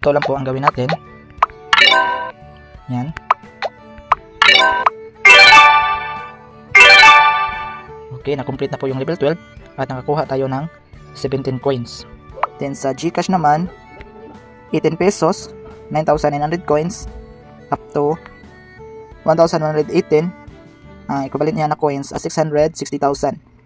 Ganito lang po ang gawin natin. Yan. Okay, na-complete na po yung level 12 at nakakuha tayo ng 17 coins. Then sa GCash naman, 18 pesos, 9,900 coins up to 1,118. Equivalent niya na coins as 660,000.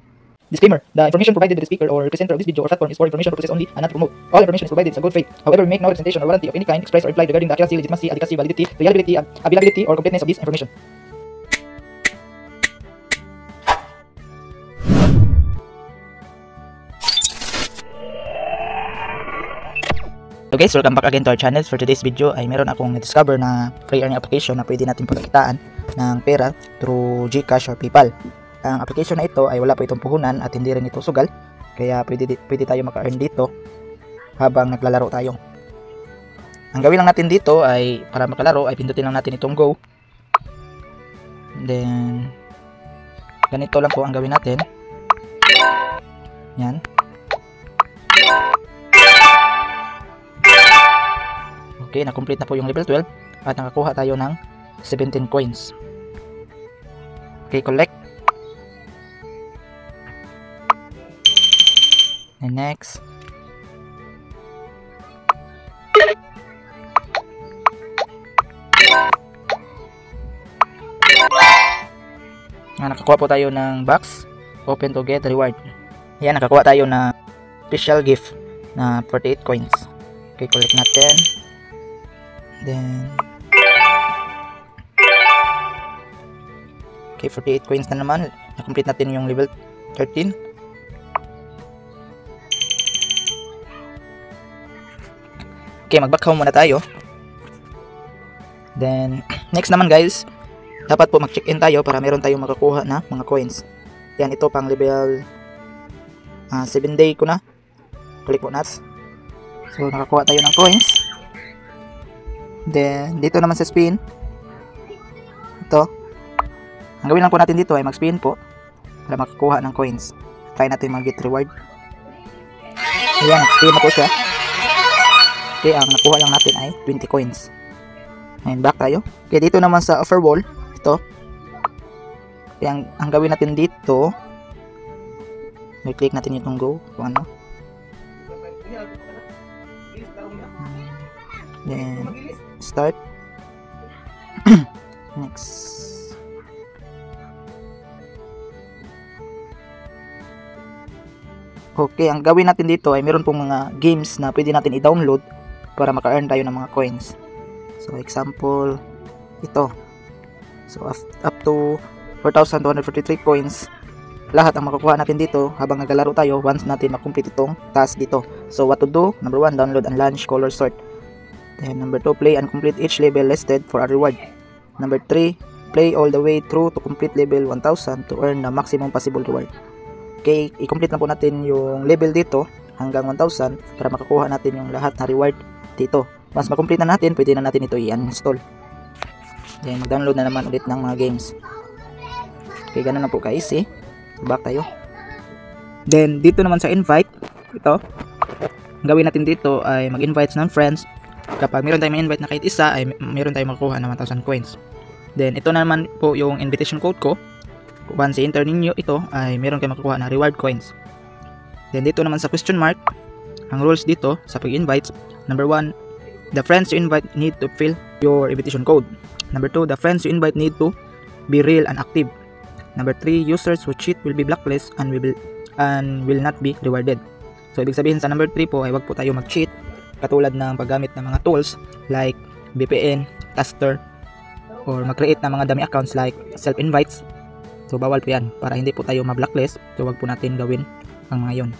Disclaimer: the information provided by the speaker or presenter of this video or platform is for information purposes only and not to promote. All information is provided in good faith. However, we make no representation or warranty of any kind expressed or implied regarding the accuracy, legitimacy, adequacy, validity, reliability, availability, or completeness of this information. So guys, welcome back again to our channel. For today's video ay meron akong na-discover na free earning application na pwede natin pagkakitaan ng pera through GCash or PayPal. Ang application na ito ay wala po itong puhunan at hindi rin ito sugal, kaya pwede tayo maka-earn dito habang naglalaro tayo. Ang gawin lang natin dito ay para makalaro ay pindutin lang natin itong go. Then ganito lang po ang gawin natin. Yan. Okay, na-complete na po yung level 12 at nakakuha tayo ng 17 coins. Okay, collect. And next. Nakakuha po tayo ng box. Open to get reward. Yan, nakakuha tayo na special gift na 48 coins. Okay, collect natin. Then okay, 48 coins na naman. Na-complete natin yung level 13. Okay, mag-back home muna tayo. Then next naman guys, dapat po mag-check-in tayo para meron tayong makakuha na mga coins. Yan, ito pang level 7 day ko na. Click po nuts. So nakakuha tayo ng coins. Then dito naman sa spin, ito, ang gawin lang po natin dito ay mag-spin po para makakuha ng coins. Try natin mag-get reward. Ayan, nag-spin na po siya. Okay, ang nakuha lang natin ay 20 coins. Ayan, back tayo. Okay, dito naman sa offer wall, ito. Okay, ang gawin natin dito, i-click natin itong go, kung ano. Then start. Next. Okay, ang gawin natin dito ay meron pong mga games na pwede natin i-download para maka-earn tayo ng mga coins. So example, ito. So up to 4,243 coins. Lahat ang makukuha natin dito habang naglalaro tayo once natin makomplete itong task dito. So what to do? Number 1, download and launch color sort. Then number 2, play and complete each level listed for a reward. Number 3, play all the way through to complete level 1,000 to earn the maximum possible reward. Okay, i-complete na po natin yung level dito hanggang 1,000 para makakuha natin yung lahat na reward dito. Once makomplete na natin, pwede na natin ito i-uninstall. Then mag-download na naman ulit ng mga games. Okay, ganun na po ka-easy. Back tayo. Then dito naman sa invite, ito, ang gawin natin dito ay mag-invite ng friends. Kapag meron tayong invite na kahit isa, ay meron tayong makukuha na 1,000 coins. Then ito na naman po yung invitation code ko. Once i-enter ninyo ito, ay meron kayong makukuha na reward coins. Then dito naman sa question mark, ang rules dito sa pag-invite, number 1, the friends you invite need to fill your invitation code. Number 2, the friends you invite need to be real and active. Number 3, users who cheat will be blacklisted and will not be rewarded. So ibig sabihin sa number 3 po ay wag po tayo mag-cheat, katulad ng paggamit ng mga tools like VPN, Taster, or mag-create ng mga dummy accounts like self-invites. So bawal po yan para hindi po tayo ma-blacklist. So wag po natin gawin ang mga yun.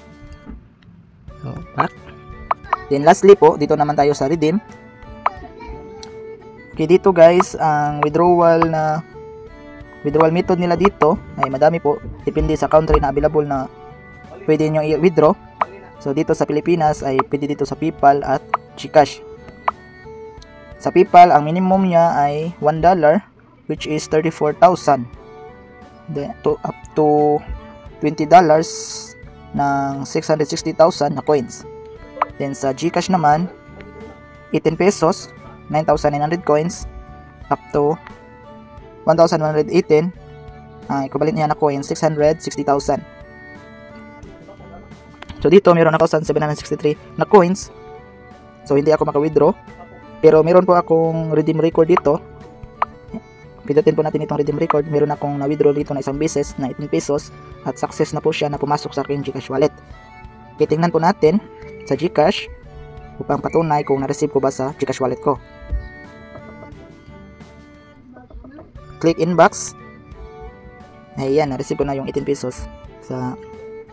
So back. Then lastly po, dito naman tayo sa redeem. Okay, dito guys, ang withdrawal method nila dito ay madami po. Depende sa country na available na pwede nyo i-withdraw. So dito sa Pilipinas ay pwede dito sa PayPal at GCash. Sa PayPal, ang minimum niya ay $1, which is 34,000. Then up to $20 ng 660,000 na coins. Then sa GCash naman, 18 pesos, 9,900 coins, up to 1,118, equivalent niya na coins, 660,000. So dito meron ako 1,763 na coins. So hindi ako maka-withdraw. Pero meron po akong redeem record dito. Pindutin po natin itong redeem record. Meron akong na-withdraw dito na isang beses na 18 pesos. At success na po siya na pumasok sa aking Gcash wallet. Titingnan po natin sa Gcash upang patunay kung na-receive ko ba sa Gcash wallet ko. Click inbox. Ayan, na-receive ko na yung 18 pesos sa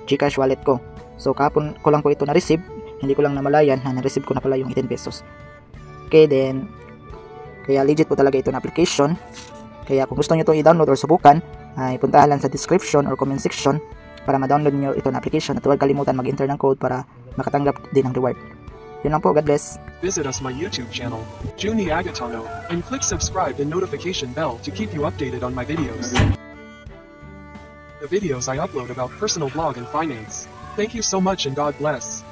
Gcash wallet ko. So kahapon ko lang po ito na-receive. Hindi ko lang namalayan na na-receive ko na pala yung 18 pesos. Okay, then kaya legit po talaga ito na application. Kaya kung gusto nyo itong i-download or subukan, ay puntahan lang sa description or comment section para ma-download nyo ito na application. At huwag kalimutan mag-enter ng code para makatanggap din ng reward. Yun lang po, God bless. Visit us my YouTube channel, Juni Agatono, and click subscribe and notification bell to keep you updated on my videos. The videos I upload about personal blog and finance. Thank you so much and God bless.